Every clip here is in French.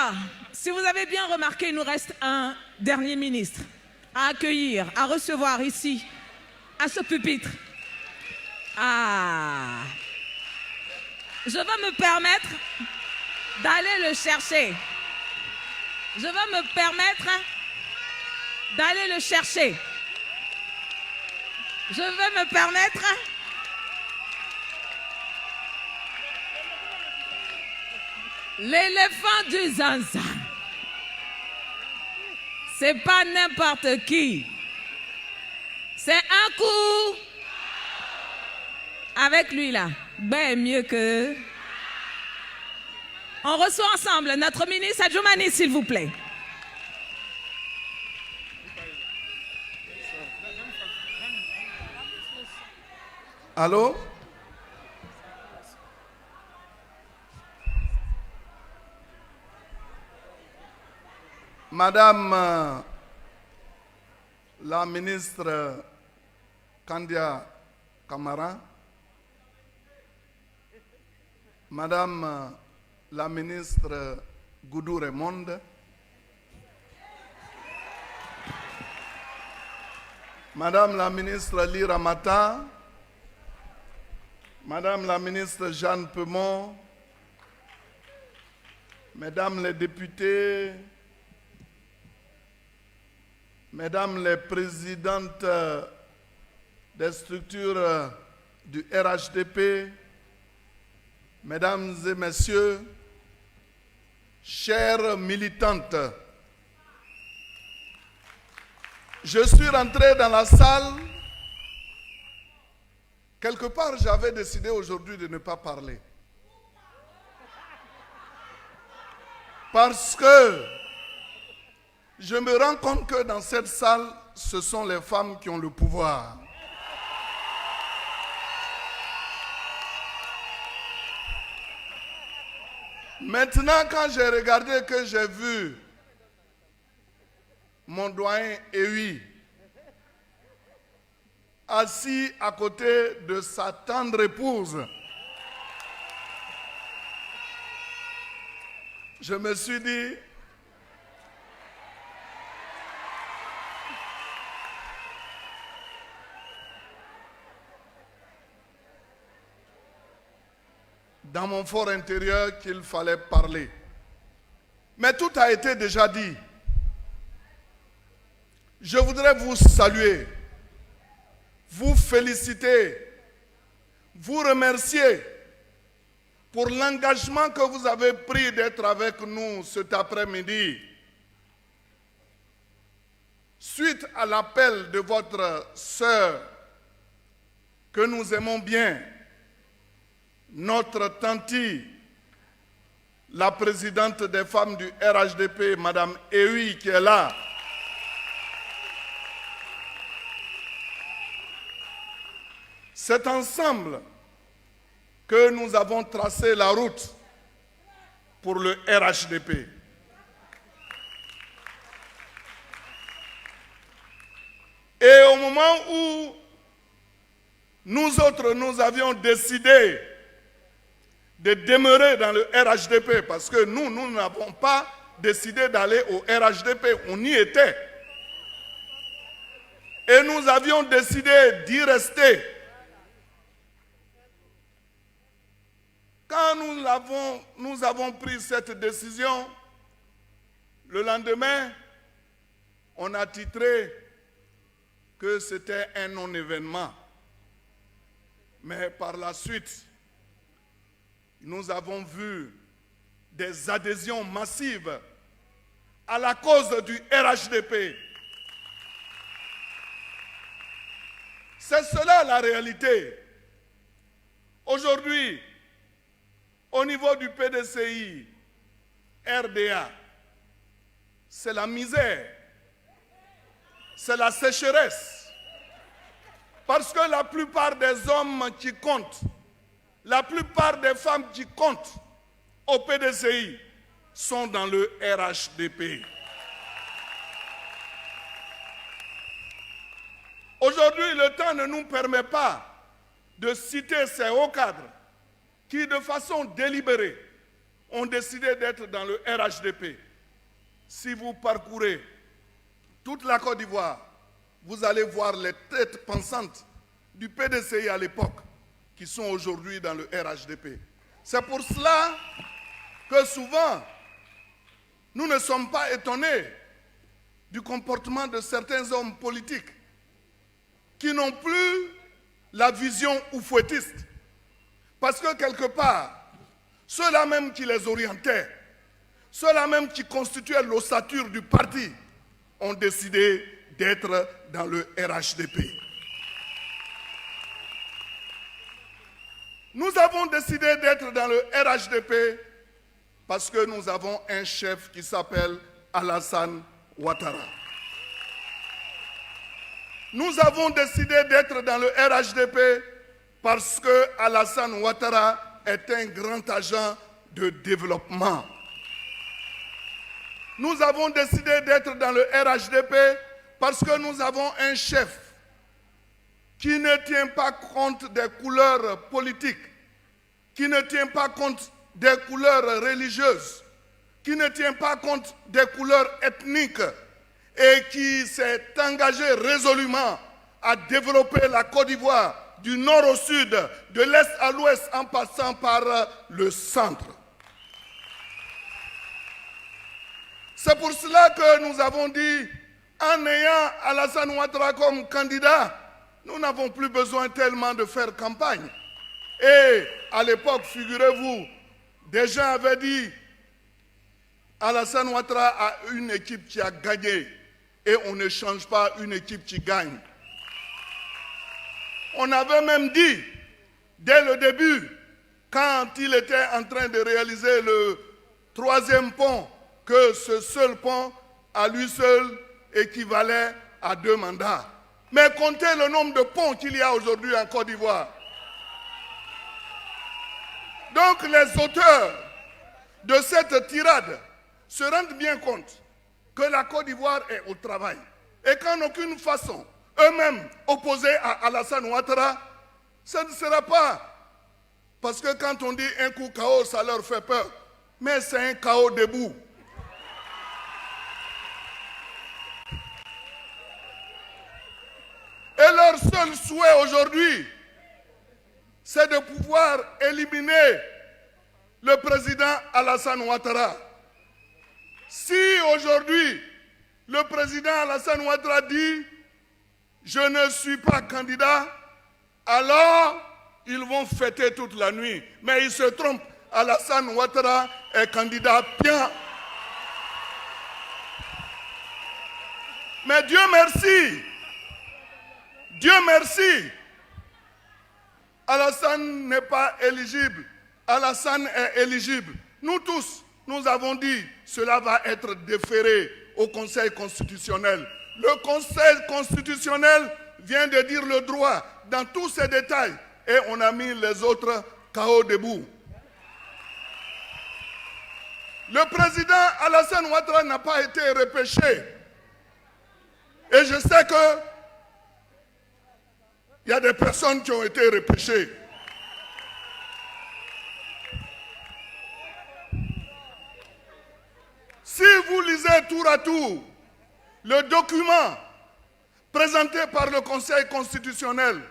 Alors, si vous avez bien remarqué, il nous reste un dernier ministre à accueillir, à recevoir ici, à ce pupitre. Ah, je vais me permettre d'aller le chercher. Je vais me permettre d'aller le chercher. Je vais me permettre l'éléphant du Zanza. C'est pas n'importe qui. C'est un coup avec lui là. Ben mieux que... On reçoit ensemble notre ministre Adjoumani, s'il vous plaît. Allô? Madame la ministre Kandia Kamara, Madame la ministre Goudou Raymonde, Madame la ministre Lira Mata, Madame la ministre Jeanne Peumont, Mesdames les députés, Mesdames les présidentes des structures du RHDP, Mesdames et Messieurs, chères militantes, je suis rentré dans la salle. Quelque part, j'avais décidé aujourd'hui de ne pas parler. Parce que je me rends compte que dans cette salle, ce sont les femmes qui ont le pouvoir. Maintenant, quand j'ai regardé, que j'ai vu mon doyen Ewi assis à côté de sa tendre épouse, je me suis dit, dans mon fort intérieur, qu'il fallait parler. Mais tout a été déjà dit. Je voudrais vous saluer, vous féliciter, vous remercier pour l'engagement que vous avez pris d'être avec nous cet après-midi. Suite à l'appel de votre sœur, que nous aimons bien, notre tantie, la présidente des femmes du RHDP, Madame Ewi, qui est là. C'est ensemble que nous avons tracé la route pour le RHDP. Et au moment où nous autres, nous avions décidé de demeurer dans le RHDP, parce que nous n'avons pas décidé d'aller au RHDP, on y était. Et nous avions décidé d'y rester. Quand nous avons pris cette décision, le lendemain, on a titré que c'était un non-événement. Mais par la suite, nous avons vu des adhésions massives à la cause du RHDP. C'est cela la réalité. Aujourd'hui, au niveau du PDCI, RDA, c'est la misère, c'est la sécheresse. Parce que la plupart des hommes qui comptent, la plupart des femmes qui comptent au PDCI sont dans le RHDP. Aujourd'hui, le temps ne nous permet pas de citer ces hauts cadres qui, de façon délibérée, ont décidé d'être dans le RHDP. Si vous parcourez toute la Côte d'Ivoire, vous allez voir les têtes pensantes du PDCI à l'époque qui sont aujourd'hui dans le RHDP. C'est pour cela que souvent, nous ne sommes pas étonnés du comportement de certains hommes politiques qui n'ont plus la vision oufouettiste. Parce que quelque part, ceux-là même qui les orientaient, ceux-là même qui constituaient l'ossature du parti, ont décidé d'être dans le RHDP. Nous avons décidé d'être dans le RHDP parce que nous avons un chef qui s'appelle Alassane Ouattara. Nous avons décidé d'être dans le RHDP parce que Alassane Ouattara est un grand agent de développement. Nous avons décidé d'être dans le RHDP parce que nous avons un chef qui ne tient pas compte des couleurs politiques, qui ne tient pas compte des couleurs religieuses, qui ne tient pas compte des couleurs ethniques et qui s'est engagé résolument à développer la Côte d'Ivoire du nord au sud, de l'est à l'ouest, en passant par le centre. C'est pour cela que nous avons dit, en ayant Alassane Ouattara comme candidat, nous n'avons plus besoin tellement de faire campagne. Et à l'époque, figurez-vous, des gens avaient dit, Alassane Ouattara a une équipe qui a gagné et on ne change pas une équipe qui gagne. On avait même dit, dès le début, quand il était en train de réaliser le 3e pont, que ce seul pont, à lui seul, équivalait à 2 mandats. Mais comptez le nombre de ponts qu'il y a aujourd'hui en Côte d'Ivoire. Donc les auteurs de cette tirade se rendent bien compte que la Côte d'Ivoire est au travail et qu'en aucune façon, eux-mêmes opposés à Alassane Ouattara, ce ne sera pas parce que quand on dit un coup KO, ça leur fait peur, mais c'est un KO debout. Et leur seul souhait aujourd'hui, c'est de pouvoir éliminer le président Alassane Ouattara. Si aujourd'hui, le président Alassane Ouattara dit « Je ne suis pas candidat », alors ils vont fêter toute la nuit. Mais ils se trompent, Alassane Ouattara est candidat bien. Mais Dieu merci, Alassane n'est pas éligible. Alassane est éligible. Nous tous, nous avons dit, cela va être déféré au Conseil constitutionnel. Le Conseil constitutionnel vient de dire le droit dans tous ses détails et on a mis les autres KO debout. Le président Alassane Ouattara n'a pas été repêché. Et je sais que il y a des personnes qui ont été repêchées. Si vous lisez tour à tour le document présenté par le Conseil constitutionnel,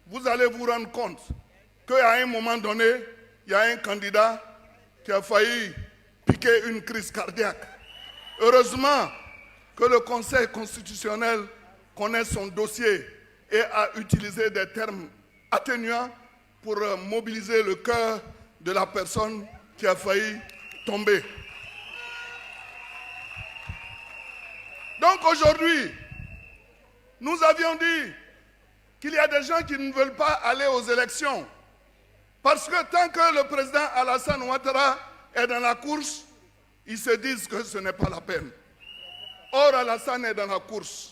vous allez vous rendre compte qu'à un moment donné, il y a un candidat qui a failli piquer une crise cardiaque. Heureusement que le Conseil constitutionnel connaît son dossier et a utilisé des termes atténuants pour mobiliser le cœur de la personne qui a failli tomber. Donc aujourd'hui, nous avions dit qu'il y a des gens qui ne veulent pas aller aux élections parce que tant que le président Alassane Ouattara est dans la course, ils se disent que ce n'est pas la peine. Or, Alassane est dans la course.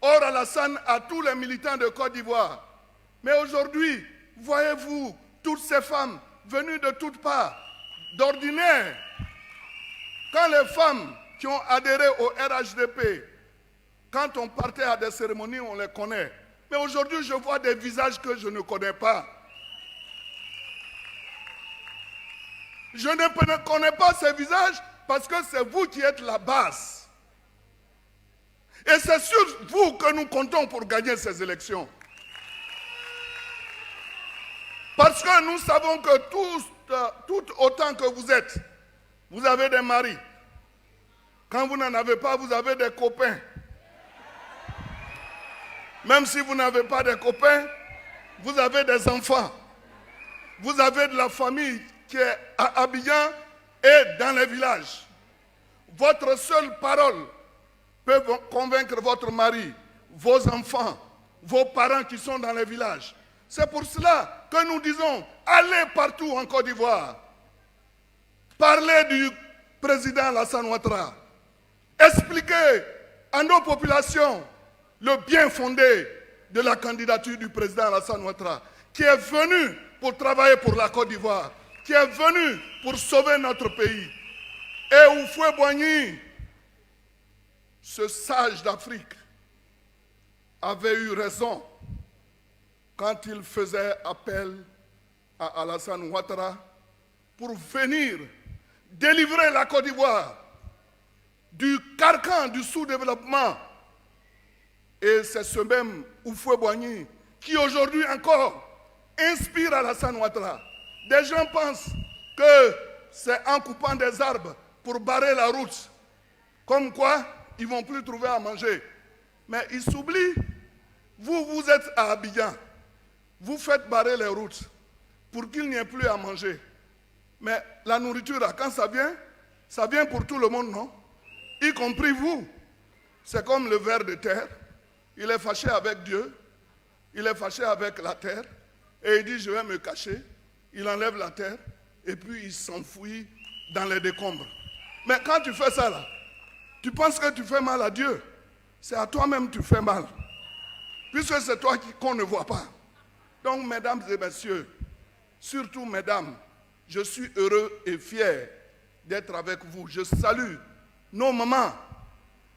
Or, Alassane a tous les militants de Côte d'Ivoire. Mais aujourd'hui, voyez-vous, toutes ces femmes venues de toutes parts, d'ordinaire, quand les femmes qui ont adhéré au RHDP, quand on partait à des cérémonies, on les connaît. Mais aujourd'hui, je vois des visages que je ne connais pas. Je ne connais pas ces visages parce que c'est vous qui êtes la base. Et c'est sur vous que nous comptons pour gagner ces élections. Parce que nous savons que tout autant que vous êtes, vous avez des maris. Quand vous n'en avez pas, vous avez des copains. Même si vous n'avez pas de copains, vous avez des enfants. Vous avez de la famille qui est à Abidjan et dans les villages. Votre seule parole peut convaincre votre mari, vos enfants, vos parents qui sont dans les villages. C'est pour cela que nous disons, allez partout en Côte d'Ivoire. Parlez du président Alassane Ouattara. Expliquez à nos populations le bien fondé de la candidature du président Alassane Ouattara, qui est venu pour travailler pour la Côte d'Ivoire, qui est venu pour sauver notre pays. Et Houphouët-Boigny, ce sage d'Afrique, avait eu raison quand il faisait appel à Alassane Ouattara pour venir délivrer la Côte d'Ivoire du carcan du sous-développement. Et c'est ce même Houphouët-Boigny qui aujourd'hui encore inspire Alassane Ouattara. Des gens pensent que c'est en coupant des arbres pour barrer la route, comme quoi ils ne vont plus trouver à manger. Mais ils s'oublient. Vous êtes à Abidjan. Vous faites barrer les routes pour qu'il n'y ait plus à manger. Mais la nourriture, quand ça vient pour tout le monde, non? Y compris vous. C'est comme le ver de terre. Il est fâché avec Dieu. Il est fâché avec la terre. Et il dit, je vais me cacher. Il enlève la terre. Et puis il s'enfuit dans les décombres. Mais quand tu fais ça là, tu penses que tu fais mal à Dieu. C'est à toi-même que tu fais mal. Puisque c'est toi qu'on ne voit pas. Donc, mesdames et messieurs, surtout mesdames, je suis heureux et fier d'être avec vous. Je salue nos mamans,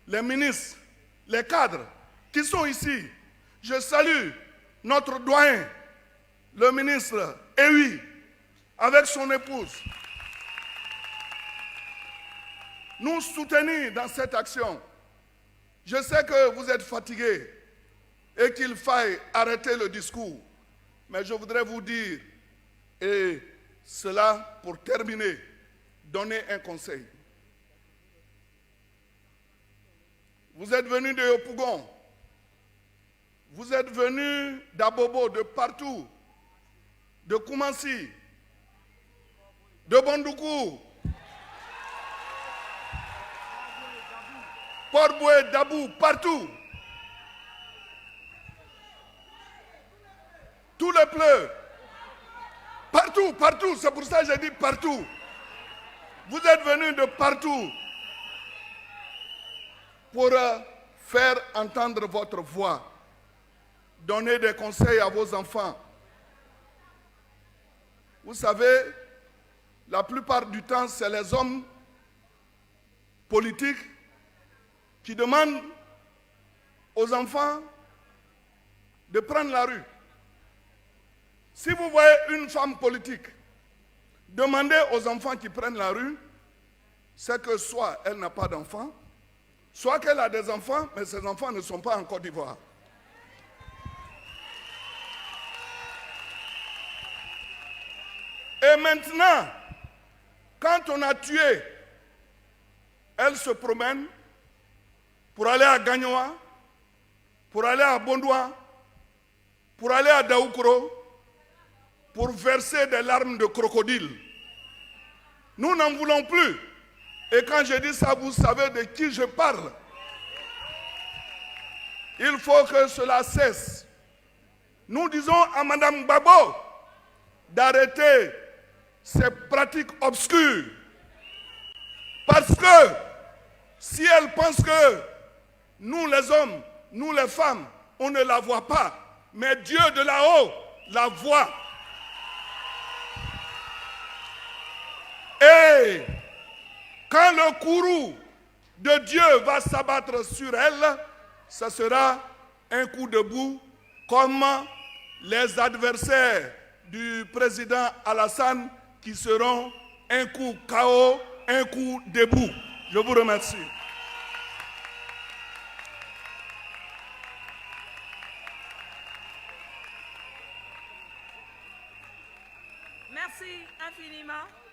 les ministres, les cadres qui sont ici. Je salue notre doyen, le ministre Ewi, avec son épouse. Nous soutenir dans cette action. Je sais que vous êtes fatigués et qu'il faille arrêter le discours. Mais je voudrais vous dire, et cela pour terminer, donner un conseil. Vous êtes venus de Yopougon, vous êtes venus d'Abobo, de partout, de Koumassi, de Bandoukou, Port-Boué, Dabou, partout. Tout le pleu. Partout, partout. C'est pour ça que j'ai dit partout. Vous êtes venus de partout pour faire entendre votre voix, donner des conseils à vos enfants. Vous savez, la plupart du temps, c'est les hommes politiques qui demandent aux enfants de prendre la rue. Si vous voyez une femme politique demander aux enfants qui prennent la rue, c'est que soit elle n'a pas d'enfants, soit qu'elle a des enfants, mais ses enfants ne sont pas en Côte d'Ivoire. Et maintenant, quand on a tué, elle se promène pour aller à Gagnoa, pour aller à Bondoua, pour aller à Daoukro, pour verser des larmes de crocodile. Nous n'en voulons plus. Et quand je dis ça, vous savez de qui je parle. Il faut que cela cesse. Nous disons à Mme Gbagbo d'arrêter ces pratiques obscures. Parce que si elle pense que nous les hommes, nous les femmes, on ne la voit pas, mais Dieu de là-haut la voit. Et quand le courroux de Dieu va s'abattre sur elle, ce sera un coup de boue comme les adversaires du président Alassane qui seront un coup KO, un coup debout. Je vous remercie. Merci infiniment.